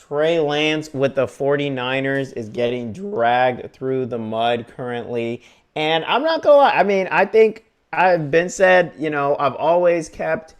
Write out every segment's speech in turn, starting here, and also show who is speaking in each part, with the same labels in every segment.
Speaker 1: Trey Lance with the 49ers is getting dragged through the mud currently. And I'm not going to lie. I mean, I think I've been said, I've always kept,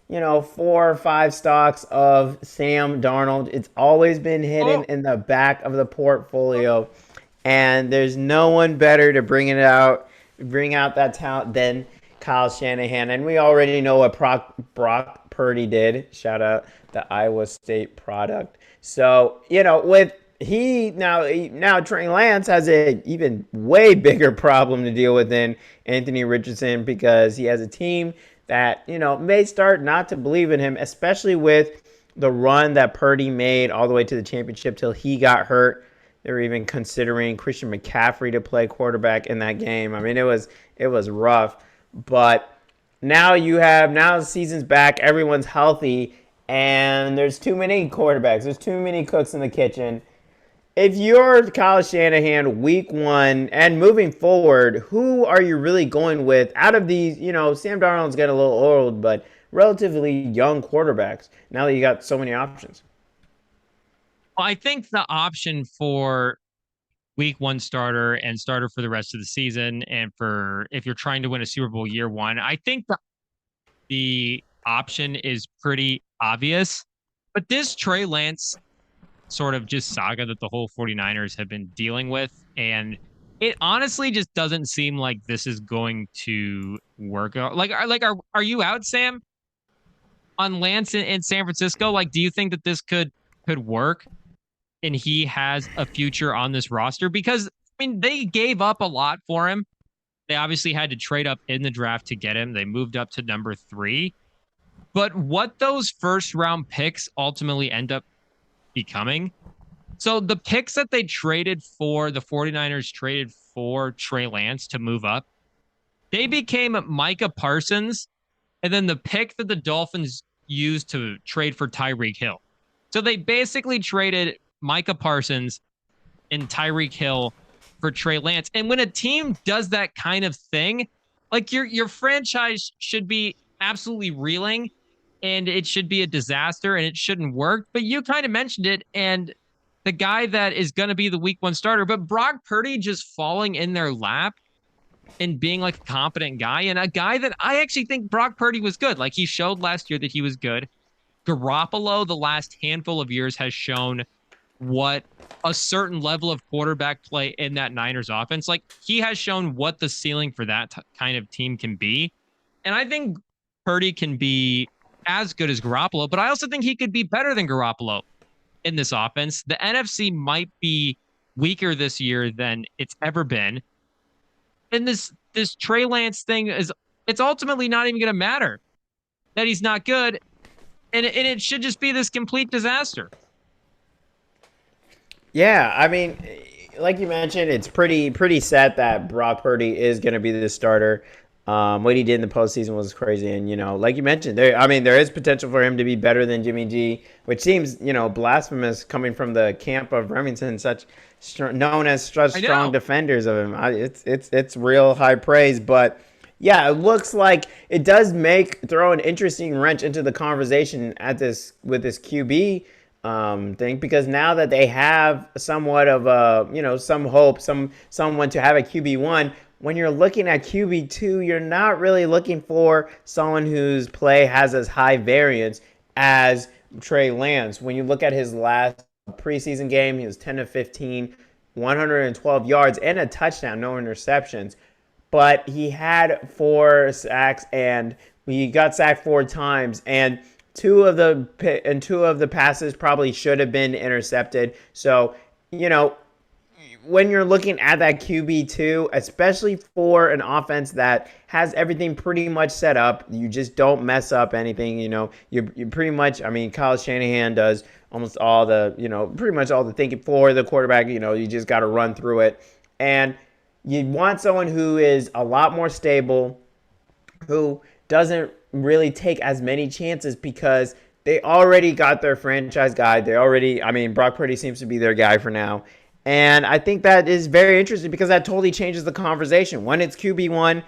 Speaker 1: 4 or 5 stocks of Sam Darnold. It's always been hidden
Speaker 2: Oh,
Speaker 1: in the back of the portfolio. And there's no one better to bring out that talent than Kyle Shanahan. And we already know what Brock Purdy did. Shout out the Iowa State product. So, with now Trey Lance has a even way bigger problem to deal with than Anthony Richardson because he has a team that, may start not to believe in him, especially with the run that Purdy made all the way to the championship till he got hurt. They were even considering Christian McCaffrey to play quarterback in that game. I mean, it was rough, but now the season's back, everyone's healthy, and there's too many quarterbacks. There's too many cooks in the kitchen. If you're Kyle Shanahan week one and moving forward, who are you really going with out of these? Sam Darnold's getting a little old, but relatively young quarterbacks now that you got so many options.
Speaker 2: I think the option for week one starter and starter for the rest of the season, and for if you're trying to win a Super Bowl year one, I think the option is pretty obvious. But this Trey Lance sort of just saga that the whole 49ers have been dealing with, and it honestly just doesn't seem like this is going to work out. Are you out, Sam, on Lance in San Francisco? Like, do you think that this could work and he has a future on this roster? Because I mean, they gave up a lot for him. They obviously had to trade up in the draft to get him. They moved up to number 3. But what those first round picks ultimately end up becoming. So the picks that they traded for, the 49ers traded for Trey Lance to move up, they became Micah Parsons, and then the pick that the Dolphins used to trade for Tyreek Hill. So they basically traded Micah Parsons and Tyreek Hill for Trey Lance. And when a team does that kind of thing, like your franchise should be absolutely reeling, and it should be a disaster, and it shouldn't work. But you kind of mentioned it, and the guy that is going to be the week one starter, but Brock Purdy just falling in their lap and being like a competent guy, and a guy that I actually think Brock Purdy was good. Like, he showed last year that he was good. Garoppolo, the last handful of years, has shown what a certain level of quarterback play in that Niners offense, like, he has shown what the ceiling for that kind of team can be. And I think Purdy can be as good as Garoppolo, but I also think he could be better than Garoppolo in this offense. The NFC might be weaker this year than it's ever been. And this Trey Lance thing it's ultimately not even going to matter that he's not good, and it should just be this complete disaster.
Speaker 1: Yeah, I mean, like you mentioned, it's pretty set that Brock Purdy is going to be the starter. What he did in the postseason was crazy, and like you mentioned, there is potential for him to be better than Jimmy G, which seems blasphemous coming from the camp of Remington, known as such
Speaker 2: I
Speaker 1: strong
Speaker 2: know.
Speaker 1: defenders of him. It's real high praise, but yeah, it looks like it does throw an interesting wrench into the conversation with this QB thing, because now that they have somewhat of a some hope, someone to have a QB1. When you're looking at QB2, you're not really looking for someone whose play has as high variance as Trey Lance. When you look at his last preseason game, he was 10 to 15, 112 yards and a touchdown, no interceptions. But he had 4 sacks, and he got sacked 4 times, and two of the passes probably should have been intercepted. So, when you're looking at that QB2, especially for an offense that has everything pretty much set up, you just don't mess up anything. You pretty much, I mean, Kyle Shanahan does almost all the, pretty much all the thinking for the quarterback. You just got to run through it. And you want someone who is a lot more stable, who doesn't really take as many chances because they already got their franchise guy. I mean, Brock Purdy seems to be their guy for now. And I think that is very interesting because that totally changes the conversation. When it's QB1,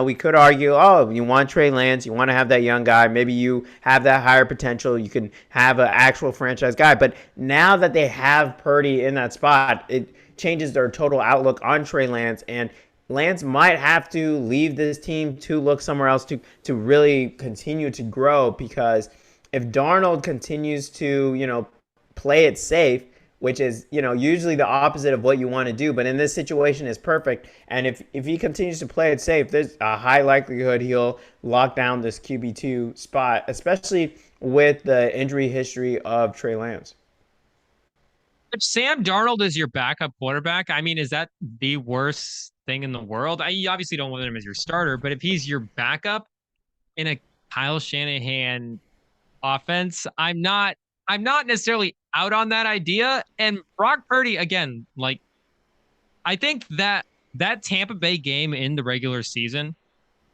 Speaker 1: we could argue, oh, you want Trey Lance, you want to have that young guy. Maybe you have that higher potential. You can have an actual franchise guy. But now that they have Purdy in that spot, it changes their total outlook on Trey Lance. And Lance might have to leave this team to look somewhere else to really continue to grow, because if Darnold continues to, play it safe, which is, usually the opposite of what you want to do, but in this situation is perfect. And if he continues to play it safe, there's a high likelihood he'll lock down this QB2 spot, especially with the injury history of Trey Lance.
Speaker 2: If Sam Darnold is your backup quarterback, I mean, is that the worst thing in the world? You obviously don't want him as your starter, but if he's your backup in a Kyle Shanahan offense, I'm not necessarily out on that idea. And Brock Purdy, again, like, I think that Tampa Bay game in the regular season,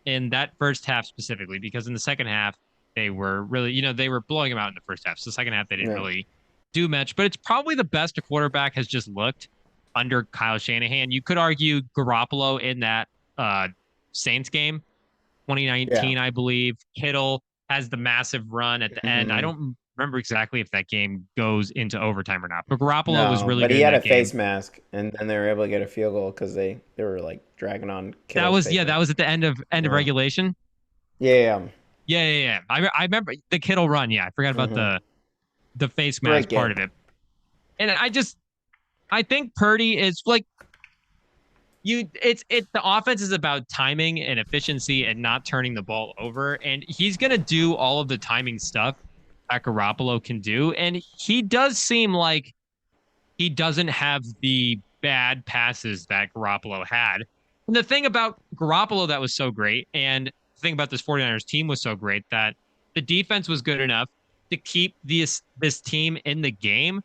Speaker 2: in that first half specifically, because in the second half they were really, they were blowing them out in the first half. So the second half they didn't really do much, but it's probably the best a quarterback has just looked under Kyle Shanahan. You could argue Garoppolo in that Saints game, 2019, I believe. Kittle has the massive run at the end. I don't remember exactly if that game goes into overtime or not, but Garoppolo was really good.
Speaker 1: But he had a face mask, and then they were able to get a field goal because they were like dragging on.
Speaker 2: Kittle's that was at the end of regulation.
Speaker 1: Yeah.
Speaker 2: I remember the Kittle run. Yeah, I forgot about the face mask part of it. And I think Purdy is like, the offense is about timing and efficiency and not turning the ball over, and he's gonna do all of the timing stuff that Garoppolo can do. And he does seem like he doesn't have the bad passes that Garoppolo had. And the thing about Garoppolo that was so great, and the thing about this 49ers team was so great, that the defense was good enough to keep this team in the game.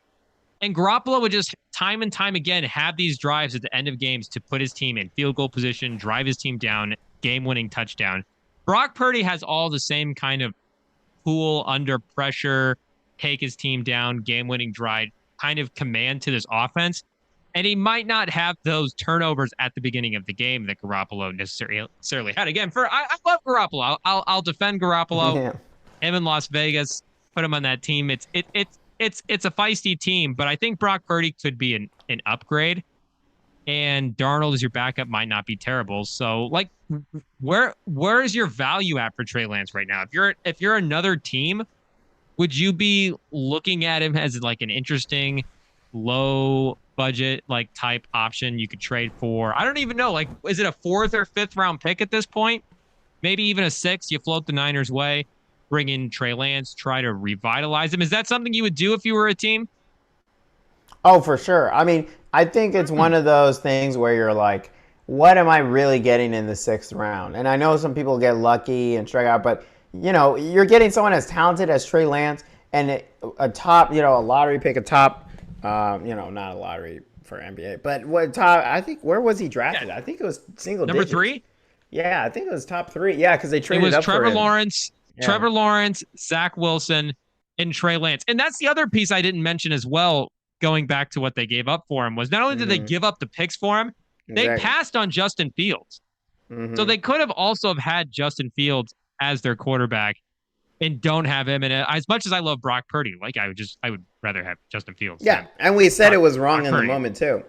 Speaker 2: And Garoppolo would just time and time again have these drives at the end of games to put his team in field goal position, drive his team down, game-winning touchdown. Brock Purdy has all the same kind of cool, under pressure, take his team down, game-winning drive kind of command to this offense. And he might not have those turnovers at the beginning of the game that Garoppolo necessarily had. Again, I love Garoppolo. I'll defend Garoppolo.
Speaker 1: Yeah.
Speaker 2: Him in Las Vegas, put him on that team. It's a feisty team, but I think Brock Purdy could be an upgrade. And Darnold as your backup might not be terrible. So, like, where is your value at for Trey Lance right now? If you're another team, would you be looking at him as like an interesting low budget like type option you could trade for? I don't even know. Like, is it a 4th or 5th round pick at this point? Maybe even a 6th. You float the Niners' way, bring in Trey Lance, try to revitalize him. Is that something you would do if you were a team?
Speaker 1: Oh, for sure. I mean, I think it's one of those things where you're like, what am I really getting in the 6th round? And I know some people get lucky and strike out, but, you're getting someone as talented as Trey Lance and a top, a lottery pick, a top, not a lottery for NBA, but what top, I think, where was he drafted? Yeah. I think it was single
Speaker 2: Number
Speaker 1: digits.
Speaker 2: 3?
Speaker 1: Yeah, I think it was top 3. Yeah, because they traded up
Speaker 2: Trevor
Speaker 1: for him.
Speaker 2: Lawrence. Yeah. Trevor Lawrence, Zach Wilson, and Trey Lance. And that's the other piece I didn't mention as well, going back to what they gave up for him, was not only did they give up the picks for him, they passed on Justin Fields. So they could have also have had Justin Fields as their quarterback and don't have him in it. As much as I love Brock Purdy, like I would rather have Justin Fields.
Speaker 1: Yeah, and we said it was wrong in the moment too.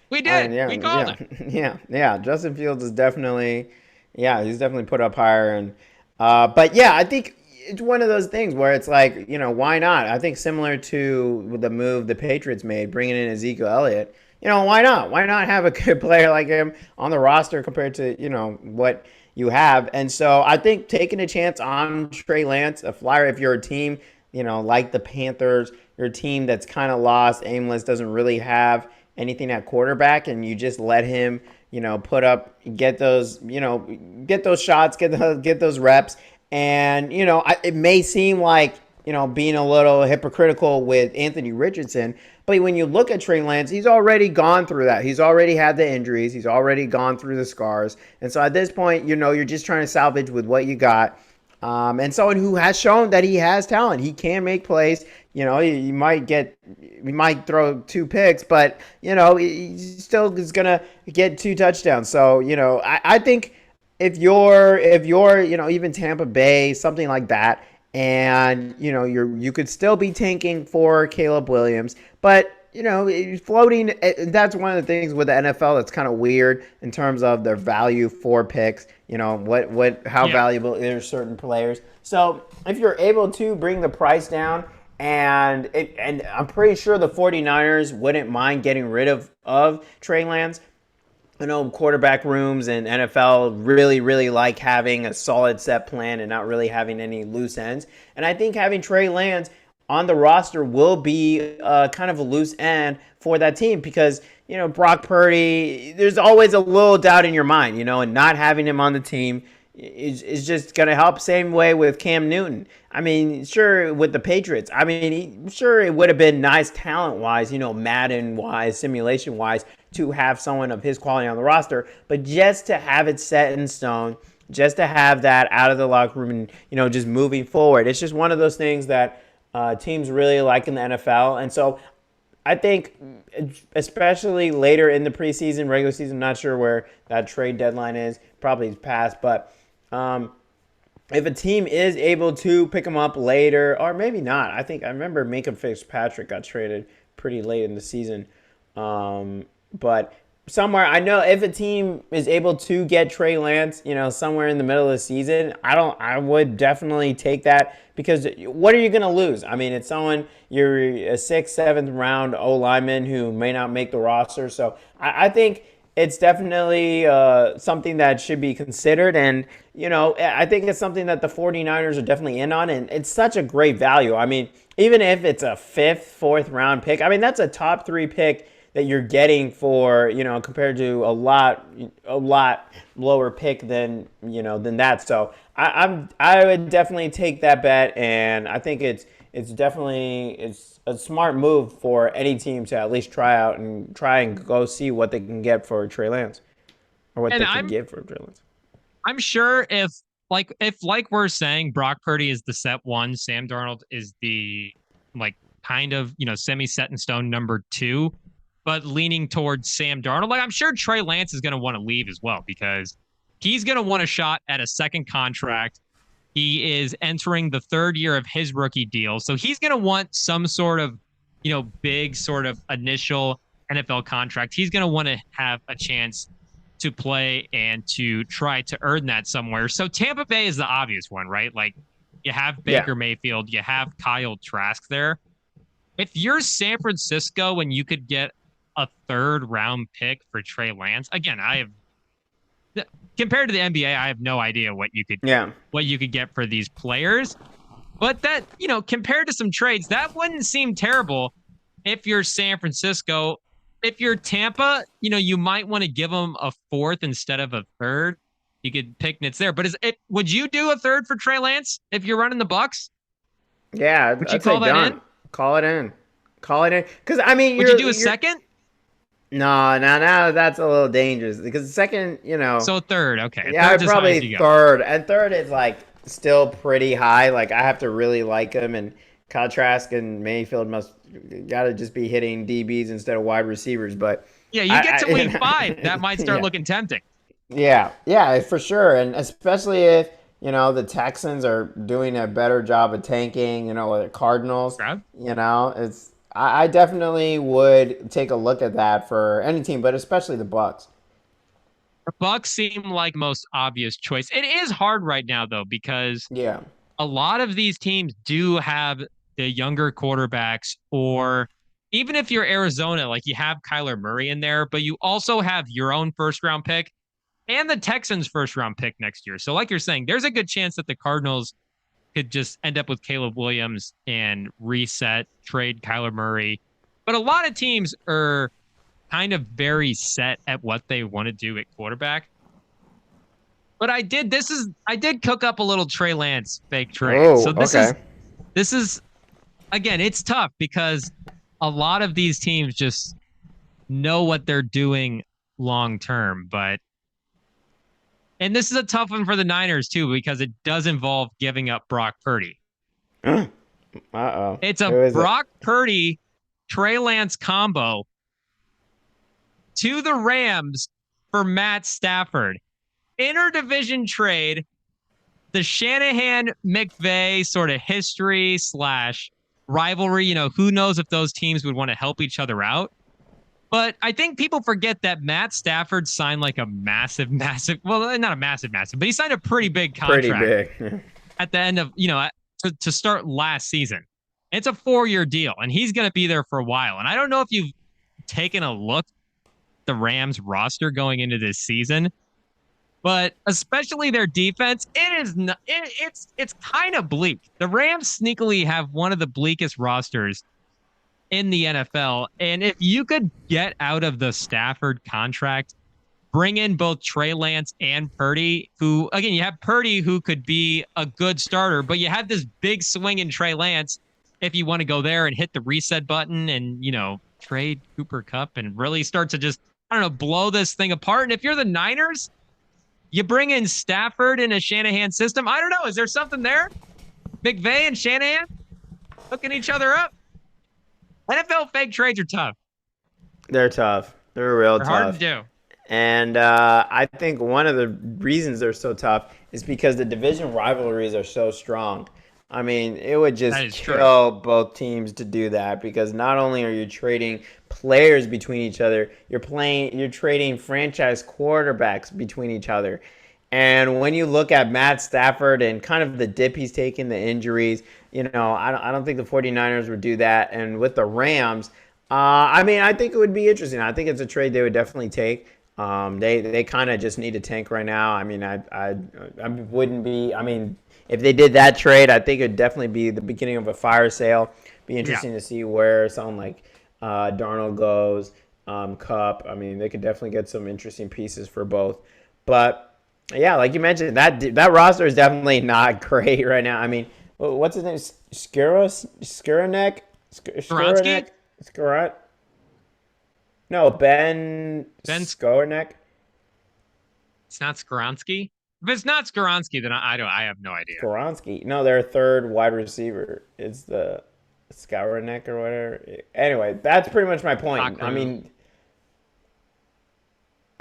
Speaker 2: We did. We called it.
Speaker 1: Yeah. Justin Fields is definitely, he's definitely put up higher. And but yeah, I think it's one of those things where it's like, why not? I think similar to the move the Patriots made, bringing in Ezekiel Elliott. Why not? Why not have a good player like him on the roster compared to, what you have? And so I think taking a chance on Trey Lance, a flyer, if you're a team, like the Panthers, you're a team that's kind of lost, aimless, doesn't really have anything at quarterback, and you just let him, put up, get those shots, get those reps. And, it may seem like, being a little hypocritical with Anthony Richardson, but when you look at Trey Lance, he's already gone through that. He's already had the injuries. He's already gone through the scars. And so at this point, you're just trying to salvage with what you got. And someone who has shown that he has talent. He can make plays. You might get he might throw 2 picks, but he still is gonna get 2 touchdowns. So I think if you're even Tampa Bay, something like that, and you could still be tanking for Caleb Williams, but floating. That's one of the things with the NFL that's kind of weird in terms of their value for picks. How
Speaker 2: Yeah.
Speaker 1: valuable are certain players. So if you're able to bring the price down, and I'm pretty sure the 49ers wouldn't mind getting rid of Trey Lance. I know quarterback rooms and NFL really, really like having a solid set plan and not really having any loose ends. And I think having Trey Lance on the roster will be kind of a loose end for that team because, Brock Purdy, there's always a little doubt in your mind, and not having him on the team is just going to help. Same way with Cam Newton. I mean, sure, with the Patriots, sure, it would have been nice talent-wise, Madden-wise, simulation-wise, to have someone of his quality on the roster, but just to have it set in stone, just to have that out of the locker room and, just moving forward. It's just one of those things that teams really like in the NFL. And so I think, especially later in the preseason, regular season, not sure where that trade deadline is, probably past, but if a team is able to pick them up later, or maybe not, I remember Minka Fitzpatrick got traded pretty late in the season. But somewhere, I know if a team is able to get Trey Lance, somewhere in the middle of the season, I would definitely take that because what are you going to lose? I mean, it's someone, you're a 6th, 7th round O lineman who may not make the roster. So I think it's definitely something that should be considered. And, I think it's something that the 49ers are definitely in on. And it's such a great value. I mean, even if it's a 5th, 4th round pick, that's a top 3 pick that you're getting for, compared to a lot lower pick than that. So I would definitely take that bet, and I think it's a smart move for any team to at least try out and try and go see what they can get for Trey Lance, or what
Speaker 2: And
Speaker 1: they can give for Trey Lance.
Speaker 2: I'm sure if we're saying Brock Purdy is the set one, Sam Darnold is the kind of, semi set in stone number 2, but leaning towards Sam Darnold. I'm sure Trey Lance is going to want to leave as well because he's going to want a shot at a second contract. He is entering the 3rd year of his rookie deal. So he's going to want some sort of, big sort of initial NFL contract. He's going to want to have a chance to play and to try to earn that somewhere. So Tampa Bay is the obvious one, right? You have Baker Mayfield, you have Kyle Trask there. If you're San Francisco and you could get a 3rd round pick for Trey Lance, again, compared to the NBA, I have no idea what you could get for these players. But that, compared to some trades, that wouldn't seem terrible if you're San Francisco. If you're Tampa, you might want to give them a 4th instead of a 3rd. You could pick nits there. But would you do a 3rd for Trey Lance if you're running the Bucks?
Speaker 1: Yeah,
Speaker 2: would you call that in?
Speaker 1: Call it in. Because
Speaker 2: would you do a 2nd?
Speaker 1: No, that's a little dangerous because the 2nd,
Speaker 2: So 3rd, okay.
Speaker 1: Yeah, probably 3rd, and 3rd is still pretty high. I have to really like him, and Kyle Trask and Mayfield got to just be hitting DBs instead of wide receivers. But
Speaker 2: yeah, you get to week 5, that might start looking tempting.
Speaker 1: Yeah, for sure, and especially if the Texans are doing a better job of tanking. The Cardinals. It's. I definitely would take a look at that for any team, but especially the Bucks.
Speaker 2: The Bucks seem like most obvious choice. It is hard right now though because a lot of these teams do have the younger quarterbacks, or even if you're Arizona, you have Kyler Murray in there, but you also have your own 1st round pick and the Texans' 1st round pick next year. So like you're saying, there's a good chance that the Cardinals could just end up with Caleb Williams and reset, trade Kyler Murray. But a lot of teams are kind of very set at what they want to do at quarterback. But I did cook up a little Trey Lance fake trade.
Speaker 1: Oh,
Speaker 2: so this is again, it's tough because a lot of these teams just know what they're doing long term, and this is a tough one for the Niners, too, because it does involve giving up Brock Purdy.
Speaker 1: Uh-oh.
Speaker 2: It's a Brock Purdy Trey Lance combo to the Rams for Matt Stafford. Interdivision trade, the Shanahan McVay sort of history slash rivalry. Who knows if those teams would want to help each other out. But I think people forget that Matt Stafford signed like a massive, massive, well, not a massive, massive, but he signed a pretty big
Speaker 1: Pretty
Speaker 2: contract
Speaker 1: big.
Speaker 2: at the end of, to start last season. It's a 4-year deal, and he's going to be there for a while. And I don't know if you've taken a look at the Rams roster going into this season, but especially their defense, it's kind of bleak. The Rams sneakily have one of the bleakest rosters in the NFL. And if you could get out of the Stafford contract, bring in both Trey Lance and Purdy, who, again, you have Purdy who could be a good starter, but you have this big swing in Trey Lance if you want to go there and hit the reset button and, trade Cooper Kupp and really start to just, I don't know, blow this thing apart. And if you're the Niners, you bring in Stafford in a Shanahan system. I don't know. Is there something there? McVay and Shanahan hooking each other up? NFL fake trades are tough.
Speaker 1: They're tough. They're real
Speaker 2: They're
Speaker 1: tough.
Speaker 2: hard to do.
Speaker 1: And I think one of the reasons they're so tough is because the division rivalries are so strong. I mean, it would just kill both teams to do that, because not only are you trading players between each other, you're trading franchise quarterbacks between each other. And when you look at Matt Stafford and kind of the dip he's taken, the injuries, I don't think the 49ers would do that. And with the Rams, I mean, I think it would be interesting. I think it's a trade they would definitely take. They kind of just need a tank right now. I mean, I wouldn't be. I mean, if they did that trade, I think it'd definitely be the beginning of a fire sale. Be interesting to see where someone like Darnold goes, Kupp. I mean, they could definitely get some interesting pieces for both. But yeah, like you mentioned, that roster is definitely not great right now. I mean, what's his name? Skuranek? Skoranek? No, Ben Skoranek.
Speaker 2: It's not Skoransky. If it's not Skoransky, then I have no idea.
Speaker 1: Skoransky. No, their third wide receiver is the Skoranek or whatever. Anyway, that's pretty much my point. I mean,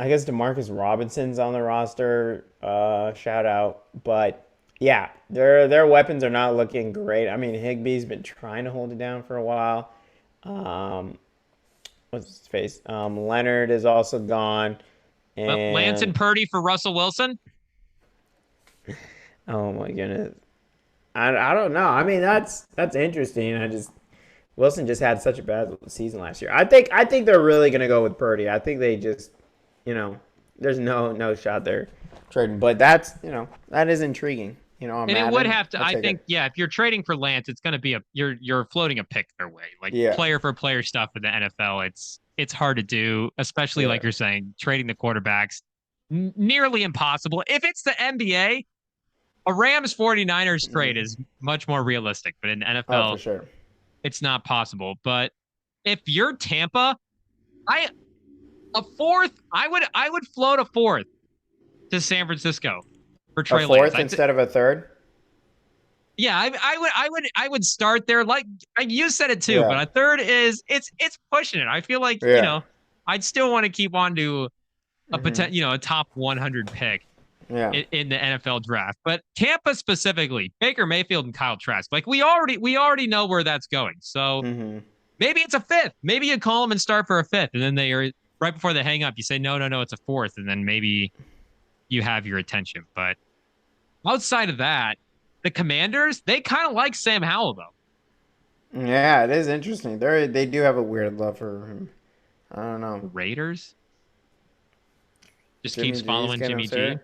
Speaker 1: I guess DeMarcus Robinson's on the roster. Shout out. But yeah, their weapons are not looking great. I mean, Higbee's been trying to hold it down for a while. What's his face? Leonard is also gone. And
Speaker 2: Lance and Purdy for Russell Wilson.
Speaker 1: Oh my goodness. I don't know. I mean, that's interesting. Wilson just had such a bad season last year. I think they're really gonna go with Purdy. I think they just, there's no shot there trading. But that is intriguing. And
Speaker 2: it would have to. I think, if you're trading for Lance, it's going to be you're floating a pick their way, like player for player stuff in the NFL. It's hard to do, especially like you're saying, trading the quarterbacks, nearly impossible. If it's the NBA, a Rams 49ers trade is much more realistic, but in the NFL,
Speaker 1: for sure,
Speaker 2: it's not possible. But if you're Tampa, I would float a fourth to San Francisco for Trey Lance.
Speaker 1: A fourth instead of a third?
Speaker 2: Yeah, I would start there. Like you said it too, but a third is it's pushing it. I feel like I'd still want to keep on to a top 100 pick in the NFL draft. But Tampa specifically, Baker Mayfield and Kyle Trask, like we already know where that's going. So maybe it's a fifth. Maybe you call them and start for a fifth, and then they are right before they hang up. You say no, it's a fourth, and then maybe you have your attention. But outside of that, the Commanders, they kind of like Sam Howell, though.
Speaker 1: Yeah, it is interesting. They do have a weird love for him. I don't know.
Speaker 2: Raiders just keeps following Jimmy G.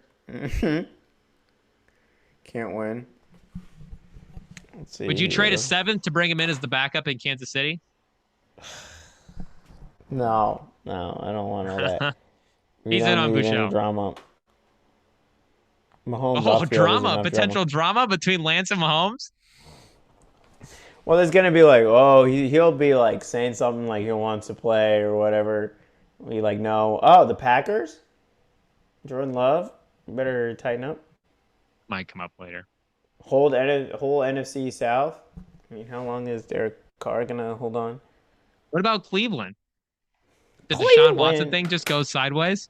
Speaker 1: Can't win. Let's see.
Speaker 2: Would you trade a seventh to bring him in as the backup in Kansas City?
Speaker 1: No, I don't want all that.
Speaker 2: He's in on Bouchel.
Speaker 1: Drama.
Speaker 2: Mahomes potential drama between Lance and Mahomes?
Speaker 1: Well, there's gonna be like, he'll be like saying something like he wants to play or whatever. We like, no. Oh, the Packers? Jordan Love? Better tighten up.
Speaker 2: Might come up later.
Speaker 1: Whole NFC South? I mean, how long is Derek Carr gonna hold on?
Speaker 2: What about Cleveland? Did the Deshaun Watson
Speaker 1: Cleveland.
Speaker 2: thing just go sideways?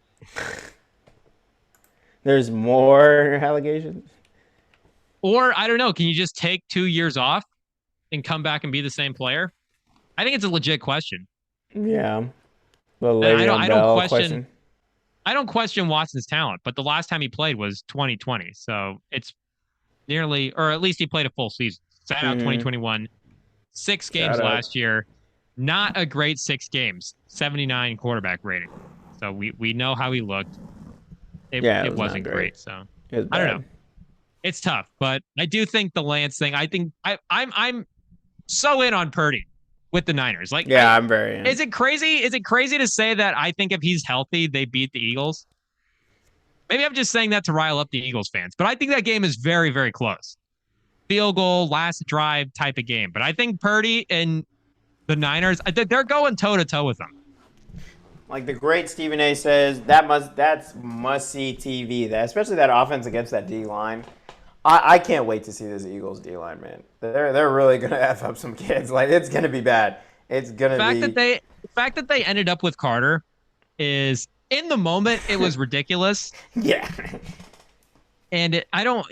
Speaker 1: There's more allegations.
Speaker 2: Or I don't know. Can you just take 2 years off and come back and be the same player? I think it's a legit question.
Speaker 1: Yeah, the
Speaker 2: And I don't
Speaker 1: Le'Veon
Speaker 2: I don't
Speaker 1: Bell
Speaker 2: question
Speaker 1: question.
Speaker 2: I don't question Watson's talent, but the last time he played was 2020. So it's nearly, or at least he played a full season. Sat out
Speaker 1: Mm-hmm.
Speaker 2: 2021, 6 games
Speaker 1: Shout out.
Speaker 2: last year. Not a great 6 games, 79 quarterback rating. So we know how he looked.
Speaker 1: Yeah, it
Speaker 2: It
Speaker 1: was not
Speaker 2: wasn't
Speaker 1: great.
Speaker 2: great. So
Speaker 1: It was
Speaker 2: I don't know.
Speaker 1: bad.
Speaker 2: It's tough, but I do think the Lance thing. I think I'm so in on Purdy with the Niners. Like,
Speaker 1: Yeah, I'm very in.
Speaker 2: is it crazy? Is it crazy to say that I think if he's healthy, they beat the Eagles? Maybe I'm just saying that to rile up the Eagles fans, but I think that game is very, very close. Field goal, last drive type of game. But I think Purdy and the Niners, they're going toe to toe with them.
Speaker 1: Like the great Stephen A. says, that's must see TV. That especially that offense against that D line. I can't wait to see this Eagles D line, man. They're really gonna f up some kids. Like it's gonna be bad. It's gonna be
Speaker 2: The fact that they ended up with Carter is in the moment it was ridiculous.
Speaker 1: yeah.
Speaker 2: And I don't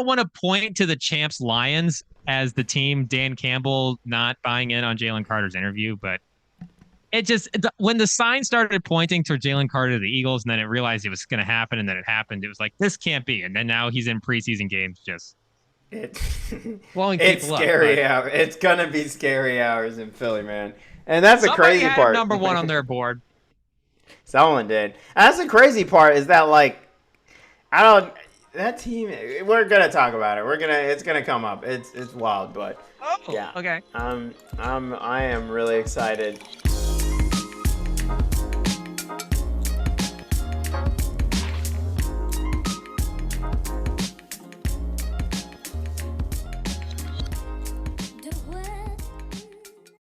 Speaker 2: want to point to the champs Lions as the team, Dan Campbell not buying in on Jalen Carter's interview, but it just, when the sign started pointing to Jalen Carter to the Eagles, and then it realized it was going to happen, and then it happened, it was like, this can't be. And then now he's in preseason games just
Speaker 1: It,
Speaker 2: blowing
Speaker 1: it's
Speaker 2: people up.
Speaker 1: scary hour. It's gonna be scary hours in Philly, man. And that's the
Speaker 2: Somebody
Speaker 1: crazy
Speaker 2: had him
Speaker 1: part.
Speaker 2: number one on their board.
Speaker 1: Someone did. And that's the crazy part is that like I don't that team. We're gonna talk about it. It's gonna come up. It's wild, but
Speaker 2: Oh,
Speaker 1: yeah.
Speaker 2: okay.
Speaker 1: I am really excited